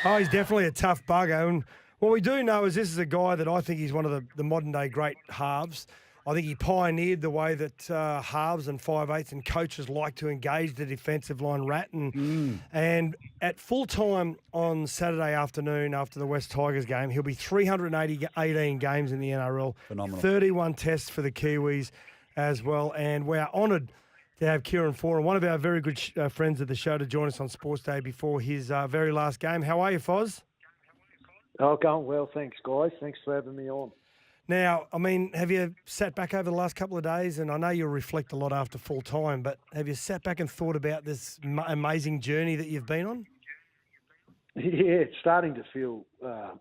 Oh, he's definitely a tough bugger. And what we do know is this is a guy that I think he's one of the modern-day great halves. I think he pioneered the way that halves and 5/8s and coaches like to engage the defensive line rat. And at full time on Saturday afternoon after the West Tigers game, he'll be 318 games in the NRL. Phenomenal. 31 tests for the Kiwis as well. And we're honoured to have Kieran Foran, one of our very good friends of the show, to join us on Sports Day before his very last game. How are you, Foz? Oh, going well, thanks, guys. Thanks for having me on. Now, I mean, have you sat back over the last couple of days? And I know you'll reflect a lot after full time, but have you sat back and thought about this amazing journey that you've been on? Yeah, it's starting to feel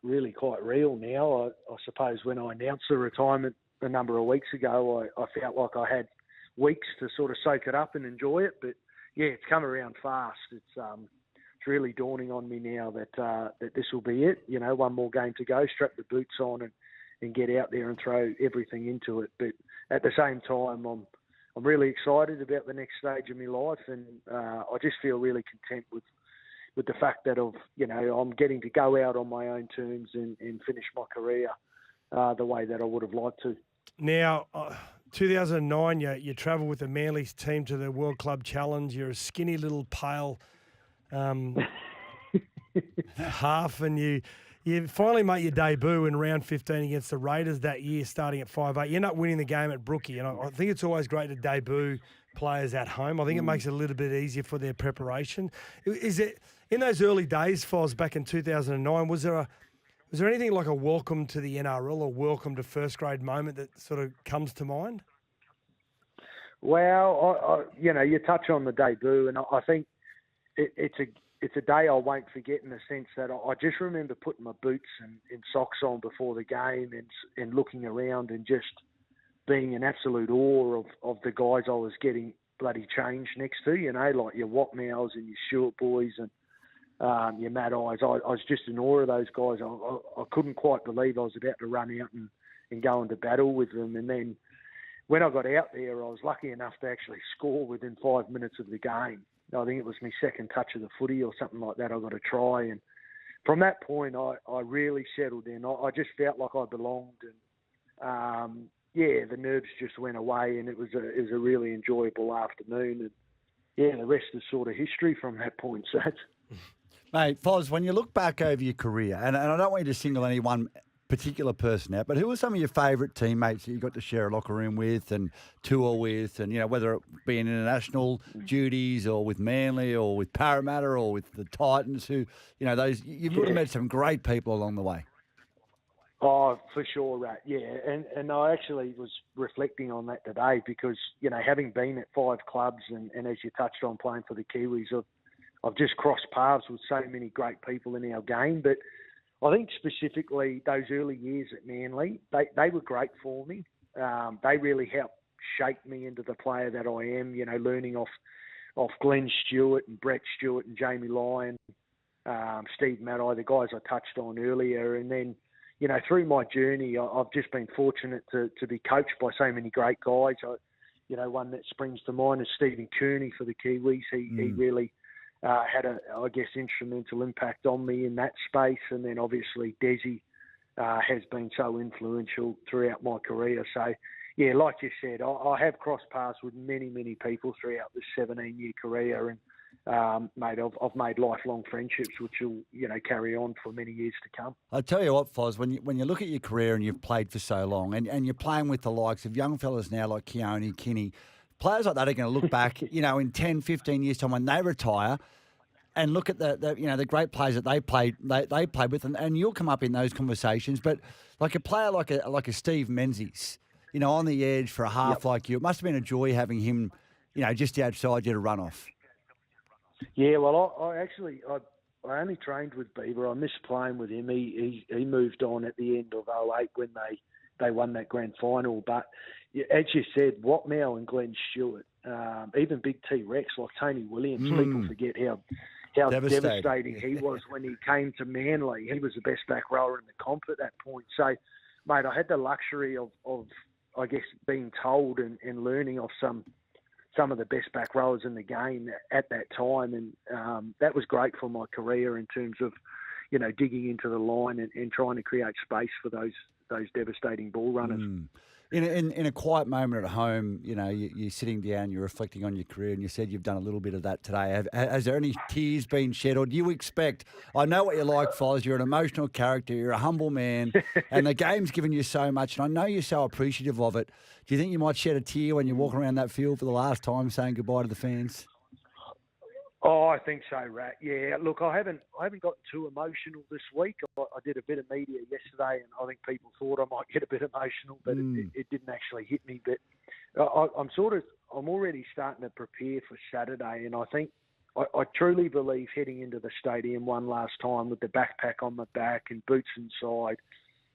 really quite real now. I suppose when I announced the retirement a number of weeks ago, I felt like I had weeks to sort of soak it up and enjoy it. But yeah, it's come around fast. It's really dawning on me now that this will be it. You know, one more game to go, strap the boots on and get out there and throw everything into it. But at the same time, I'm really excited about the next stage of my life, and I just feel really content with the fact that I'm getting to go out on my own terms and finish my career the way that I would have liked to. Now, 2009, you travel with the Manly's team to the World Club Challenge. You're a skinny little pale half, and you finally make your debut in round 15 against the Raiders that year, starting at 5/8. You end up winning the game at Brookie, and I think it's always great to debut players at home. I think it makes it a little bit easier for their preparation. Is it in those early days, Foz, back in 2009? Was there anything like a welcome to the NRL or welcome to first grade moment that sort of comes to mind? Well, you touch on the debut, and I think it's a day I won't forget in the sense that I just remember putting my boots and socks on before the game and looking around and just being in absolute awe of the guys I was getting bloody changed next to, like your Watmows and your Stewart boys and your Mad Eyes. I was just in awe of those guys. I couldn't quite believe I was about to run out and go into battle with them. And then when I got out there, I was lucky enough to actually score within 5 minutes of the game. I think it was my second touch of the footy or something like that. I got a try, and from that point, I really settled in. I just felt like I belonged, and the nerves just went away, and it was a really enjoyable afternoon. And yeah, the rest is sort of history from that point. So, Mate, Foz, when you look back over your career, and I don't want you to single any one particular person out, but who are some of your favourite teammates that you got to share a locker room with and tour with, and whether it be in international duties or with Manly or with Parramatta or with the Titans, who you've would have met some great people along the way. Oh, for sure, Rat. Yeah, and I actually was reflecting on that today because having been at 5 clubs and as you touched on playing for the Kiwis, I've just crossed paths with so many great people in our game, but I think specifically those early years at Manly, they were great for me. They really helped shape me into the player that I am, learning off Glenn Stewart and Brett Stewart and Jamie Lyon, Steve Maddie, the guys I touched on earlier. And then, through my journey, I've just been fortunate to be coached by so many great guys. One that springs to mind is Stephen Kearney for the Kiwis. He really had instrumental impact on me in that space. And then obviously Desi has been so influential throughout my career. So, yeah, like you said, I have crossed paths with many, many people throughout this 17-year career. And, I've made lifelong friendships, which will, carry on for many years to come. I'll tell you what, Foz, when you look at your career and you've played for so long and you're playing with the likes of young fellas now like Keone, Kinney, players like that are going to look back, in 10, 15 years' time when they retire and look at the great players that they played with, and you'll come up in those conversations. But like a player like a Steve Menzies, on the edge for a half like you, it must have been a joy having him, just outside you to run off. Yeah, well, I only trained with Beaver. I missed playing with him. He moved on at the end of 2008 when they won that grand final. But as you said, Watmow and Glenn Stewart, even Big T-Rex like Tony Williams, people forget how devastating he was when he came to Manly. He was the best back rower in the comp at that point. So, mate, I had the luxury of I guess, being told and learning off some of the best back rowers in the game at that time. And that was great for my career in terms of, digging into the line and trying to create space for those devastating ball runners. In a quiet moment at home, you're sitting down, you're reflecting on your career, and you said you've done a little bit of that today. Has there any tears been shed, or do you expect? I know what you're like, Foz. You're an emotional character. You're a humble man, and the game's given you so much, and I know you're so appreciative of it. Do you think you might shed a tear when you walk around that field for the last time, saying goodbye to the fans? Oh, I think so, Rat. Yeah, look, I haven't gotten too emotional this week. I did a bit of media yesterday, and I think people thought I might get a bit emotional, but it didn't actually hit me. But I'm already starting to prepare for Saturday, and I think I truly believe heading into the stadium one last time with the backpack on my back and boots inside,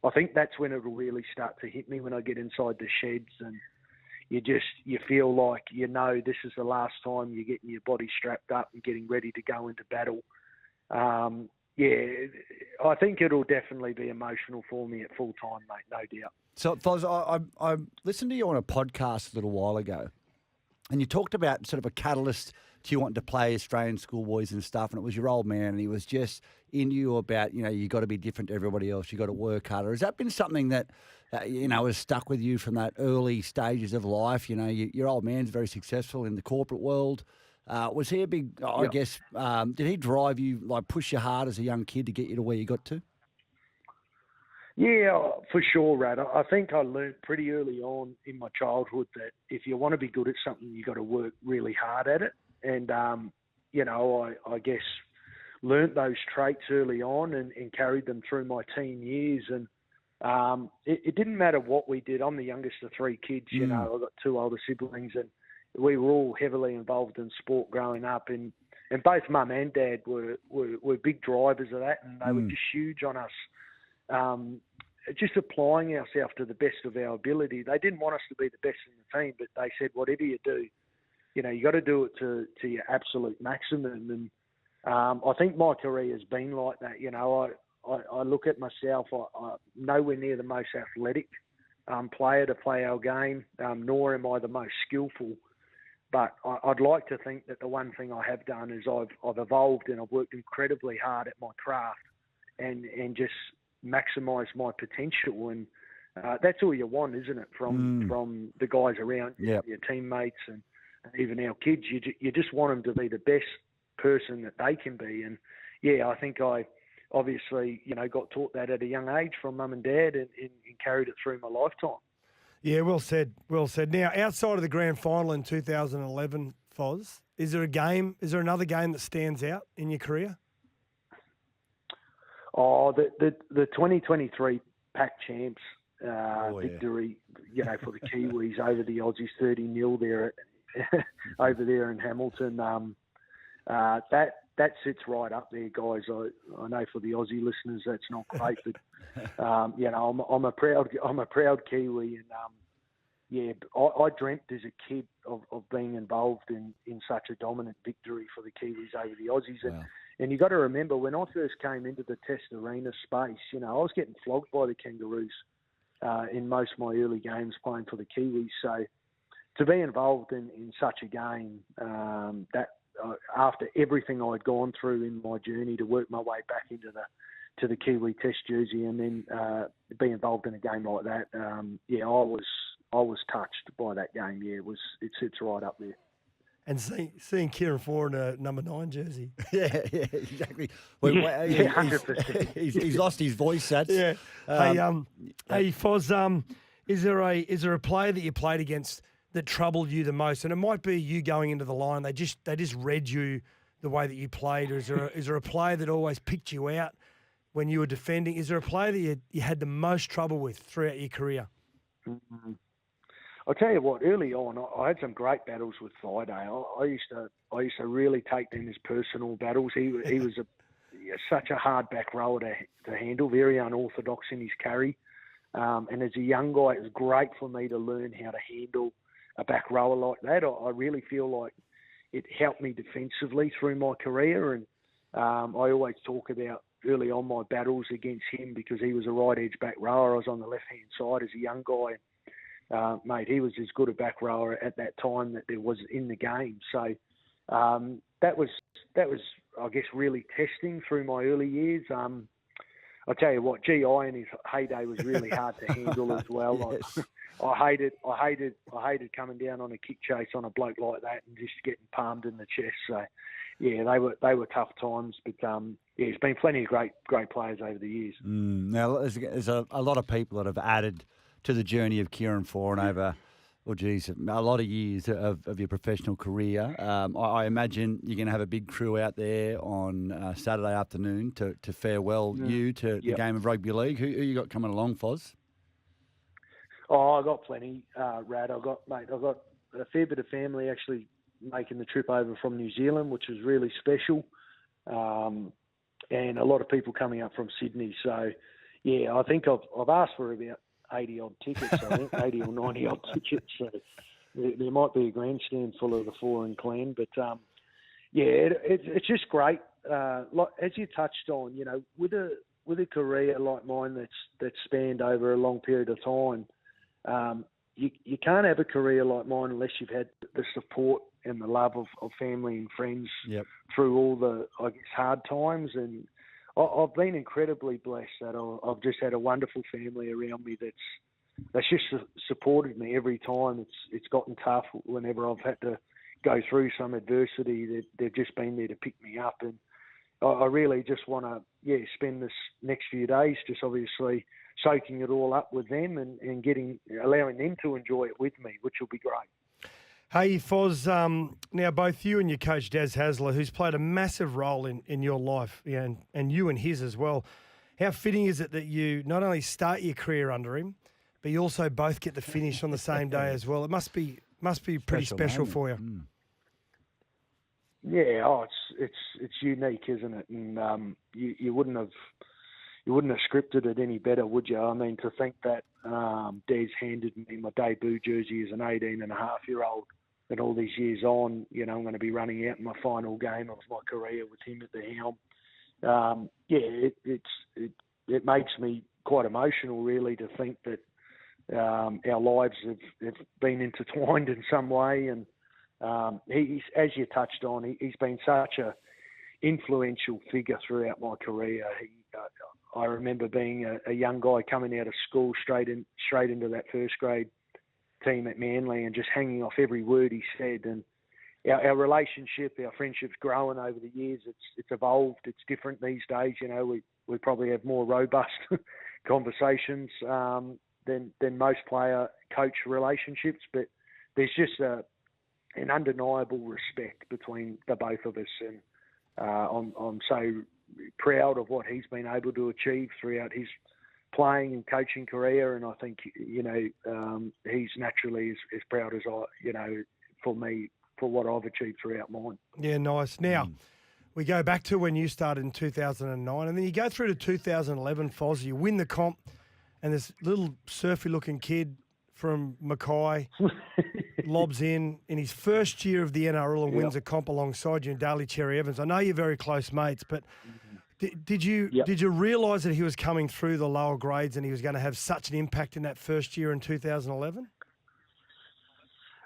I think that's when it'll really start to hit me when I get inside the sheds and you feel like this is the last time you're getting your body strapped up and getting ready to go into battle. I think it'll definitely be emotional for me at full time, mate, no doubt. So, Foz, I listened to you on a podcast a little while ago, and you talked about sort of a catalyst to you wanting to play Australian schoolboys and stuff, and it was your old man, and he was just into you about, you got to be different to everybody else, you got to work harder. Has that been something that, has stuck with you from that early stages of life? Your old man's very successful in the corporate world. Was he a big, I guess, did he drive you, push you hard as a young kid to get you to where you got to? Yeah, for sure, Rad. I think I learned pretty early on in my childhood that if you want to be good at something, you got to work really hard at it. And, I guess learnt those traits early on and carried them through my teen years. And it didn't matter what we did. I'm the youngest of three kids, I've got two older siblings, and we were all heavily involved in sport growing up. And both Mum and Dad were big drivers of that, and they were just huge on us. Just applying ourselves to the best of our ability. They didn't want us to be the best in the team, but they said, whatever you do, you got to do it to your absolute maximum. And I think my career has been like that. I look at myself, I'm nowhere near the most athletic player to play our game, nor am I the most skillful. But I'd like to think that the one thing I have done is I've evolved and I've worked incredibly hard at my craft and just maximise my potential. And that's all you want, isn't it, from the guys around you, your teammates and even our kids. You just want them to be the best person that they can be. And, I think I obviously, got taught that at a young age from Mum and Dad and carried it through my lifetime. Yeah, well said. Well said. Now, outside of the grand final in 2011, Foz, is there another game that stands out in your career? Oh, the 2023 Pac Champs victory, for the Kiwis over the Aussies, 30-0 there over there in Hamilton. That sits right up there, guys. I know for the Aussie listeners that's not great, but I'm a proud Kiwi, and I dreamt as a kid of being involved in such a dominant victory for the Kiwis over the Aussies. Wow. And you got to remember, when I first came into the Test arena space, I was getting flogged by the Kangaroos in most of my early games playing for the Kiwis. So to be involved in such a game, after everything I'd gone through in my journey to work my way back into the Kiwi Test jersey, and then be involved in a game like that, I was touched by that game. Yeah, it sits right up there. And seeing Kieran Foran in a number 9 jersey. Yeah, exactly. 100%. He's lost his voice, Sats. Yeah. Hey, Foz, is there a player that you played against that troubled you the most? And it might be you going into the line. They just read you the way that you played. Or is there a player that always picked you out when you were defending? Is there a player that you had the most trouble with throughout your career? Mm-hmm. I'll tell you what, early on, I had some great battles with Friday. I used to really take them as personal battles. He was such a hard back rower to handle, very unorthodox in his carry. And as a young guy, it was great for me to learn how to handle a back rower like that. I really feel like it helped me defensively through my career. And I always talk about early on my battles against him because he was a right edge back rower. I was on the left-hand side as a young guy. Mate, he was as good a back rower at that time that there was in the game. So that was I guess, really testing through my early years. I'll tell you what, GI in his heyday was really hard to handle as well. Yes. I hated coming down on a kick chase on a bloke like that and just getting palmed in the chest. So, yeah, they were tough times. But yeah, there's been plenty of great players over the years. Now, there's a lot of people that have added to the journey of Kieran Foran over, a lot of years of your professional career. I imagine you're going to have a big crew out there on Saturday afternoon to farewell you to the game of rugby league. Who you got coming along, Foz? Oh, I got plenty, Rad. I got a fair bit of family actually making the trip over from New Zealand, which was really special, and a lot of people coming up from Sydney. So, yeah, I think I've asked for about 80 odd tickets. I think 80 or 90 odd tickets. So there might be a grandstand full of the Foran clan, but yeah, it's just great. As you touched on, with a career like mine that's spanned over a long period of time. You can't have a career like mine unless you've had the support and the love of family and friends through all the, I guess, hard times. And I've been incredibly blessed that I've just had a wonderful family around me that's just supported me every time it's gotten tough. Whenever I've had to go through some adversity, they've just been there to pick me up. And I really just want to, spend this next few days just obviously soaking it all up with them and allowing them to enjoy it with me, which will be great. Hey, Foz, now both you and your coach, Des Hasler, who's played a massive role in your life and you and his as well, how fitting is it that you not only start your career under him, but you also both get the finish on the same day as well? It must be pretty special for you. Mm. Yeah, it's unique, isn't it? And you wouldn't have scripted it any better, would you? I mean, to think that Des handed me my debut jersey as an 18-and-a-half-year-old, and all these years on, I'm going to be running out in my final game of my career with him at the helm. It makes me quite emotional, really, to think that our lives have been intertwined in some way. And he's, as you touched on, he's been such a influential figure throughout my career. I remember being a young guy coming out of school straight into that first grade team at Manly and just hanging off every word he said. And our relationship, our friendship's grown over the years. It's evolved. It's different these days. We probably have more robust conversations than most player-coach relationships. But there's just an undeniable respect between the both of us, and I'm so proud of what he's been able to achieve throughout his playing and coaching career, and I think he's naturally as proud as for me for what I've achieved throughout mine. Yeah, nice. Now we go back to when you started in 2009, and then you go through to 2011. Foz, you win the comp, and this little surfy-looking kid from Mackay lobs in his first year of the NRL and wins a comp alongside you and Daly Cherry Evans. I know you're very close mates, but did you realise that he was coming through the lower grades and he was going to have such an impact in that first year in 2011?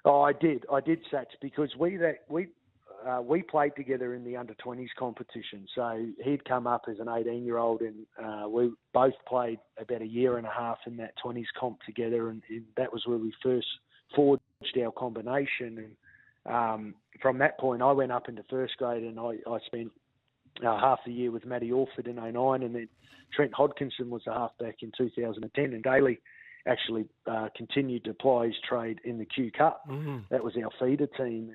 Oh, I did, Sats, because we played together in the under-20s competition. So he'd come up as an 18-year-old, and we both played about a year and a half in that 20s comp together, and that was where we first forged our combination. And from that point, I went up into first grade, and I spent half the year with Matty Orford in 2009, and then Trent Hodkinson was the halfback in 2010, and Daly actually continued to ply his trade in the Q Cup. Mm-hmm. That was our feeder team.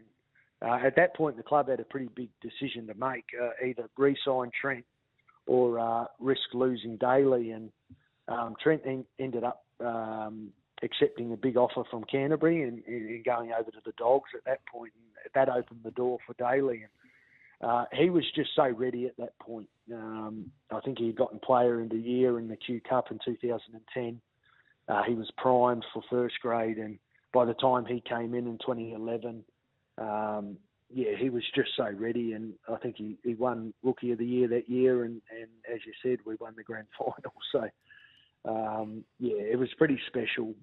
And at that point, the club had a pretty big decision to make, either re-sign Trent or risk losing Daly. And Trent ended up accepting a big offer from Canterbury and going over to the Dogs at that point. And that opened the door for Daly. And he was just so ready at that point. I think he had gotten Player of the Year in the Q Cup in 2010. He was primed for first grade, and by the time he came in 2011, he was just so ready, and I think he won Rookie of the Year that year, and as you said, we won the grand final. So, it was pretty special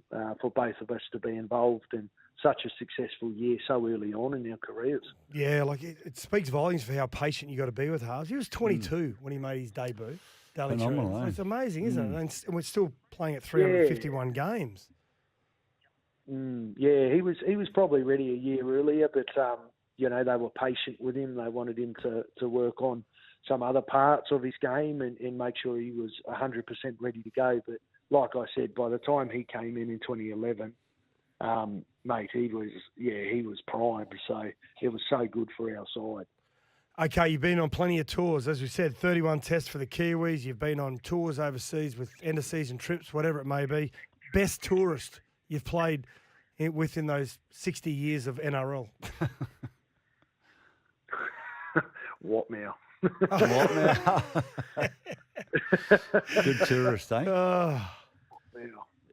for both of us to be involved, and such a successful year so early on in our careers. Yeah, like it speaks volumes for how patient you got to be with Harves. He was 22 when he made his debut. Phenomenal, It's amazing, isn't it? And we're still playing at 351 games. Yeah, he was probably ready a year earlier, but they were patient with him. They wanted him to work on some other parts of his game and make sure he was 100% ready to go. But like I said, by the time he came in 2011, mate, he was primed. So it was so good for our side. Okay, you've been on plenty of tours. As we said, 31 tests for the Kiwis. You've been on tours overseas with end-of-season trips, whatever it may be. Best tourist you've played within those 60 years of NRL? What now? What now? Good tourist, eh?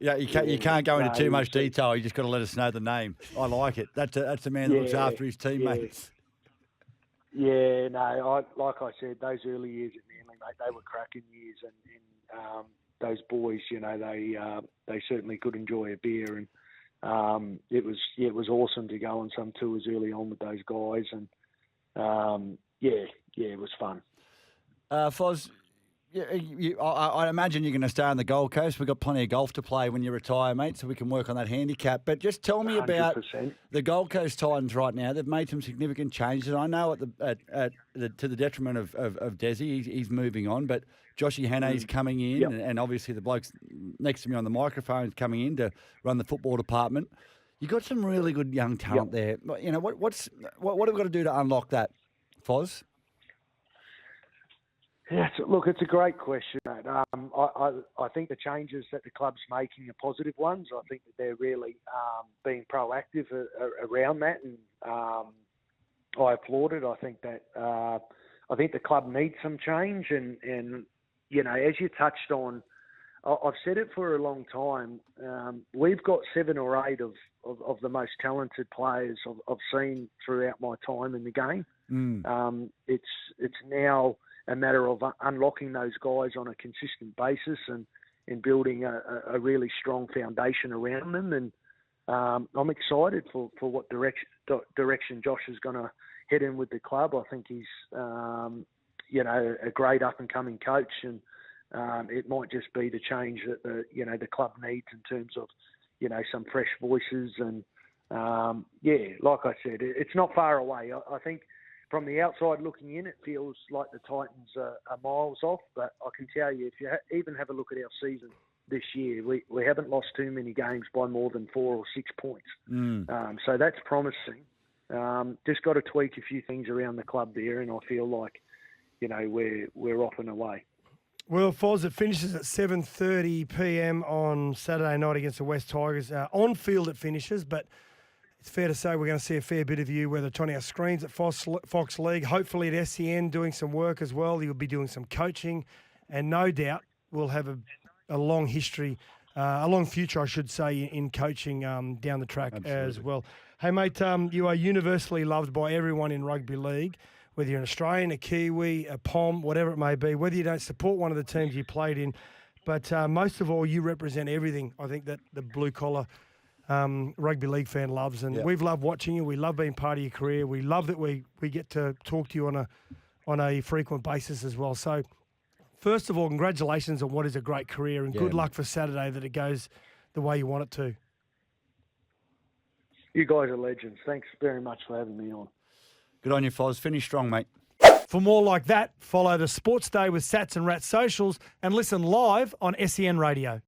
Yeah, you can't go into too much detail. You just got to let us know the name. I like it. That's a man that looks after his teammates. Yeah, no, like I said, those early years at Manly, mate, they were cracking years, and those boys, they certainly could enjoy a beer, and it was awesome to go on some tours early on with those guys, and it was fun. Foz, I imagine you're going to stay on the Gold Coast. We've got plenty of golf to play when you retire, mate, so we can work on that handicap. But just tell me about 100%. the Gold Coast Titans right now. They've made some significant changes. I know to the detriment of Desi, he's moving on, but Joshy Hane's coming in, and obviously the blokes next to me on the microphone is coming in to run the football department. You've got some really good young talent there. What have we got to do to unlock that, Foz? Yeah, it's a great question, mate. I think the changes that the club's making are positive ones. I think that they're really being proactive around that, and I applaud it. I think that the club needs some change, and as you touched on, I've said it for a long time. We've got 7 or 8 of the most talented players I've seen throughout my time in the game. It's now a matter of unlocking those guys on a consistent basis and building a really strong foundation around them. And I'm excited for what direction Josh is going to head in with the club. I think he's a great up and coming coach, and it might just be the change that the club needs in terms of some fresh voices. And like I said, it's not far away. I think from the outside looking in, it feels like the Titans are miles off. But I can tell you, if you even have a look at our season this year, we haven't lost too many games by more than 4 or 6 points. So that's promising. Just got to tweak a few things around the club there, and I feel like we're off and away. Well, Foz, it finishes at 7:30 p.m. on Saturday night against the West Tigers. On field it finishes, but it's fair to say we're going to see a fair bit of you, whether it's on our screens at Fox League, hopefully at SEN doing some work as well. You'll be doing some coaching, and no doubt we'll have a long history, a long future, I should say, in coaching down the track. Absolutely. As well. Hey, mate, you are universally loved by everyone in rugby league, whether you're an Australian, a Kiwi, a Pom, whatever it may be, whether you don't support one of the teams you played in. But most of all, you represent everything, I think, that the blue-collar rugby league fan loves. And we've loved watching you. We love being part of your career. We love that we get to talk to you on a frequent basis as well. So, first of all, congratulations on what is a great career, and good luck for Saturday that it goes the way you want it to. You guys are legends. Thanks very much for having me on. Good on you, Foz. Finish strong, mate. For more like that, follow the Sports Day with Sats and Rat socials and listen live on SEN Radio.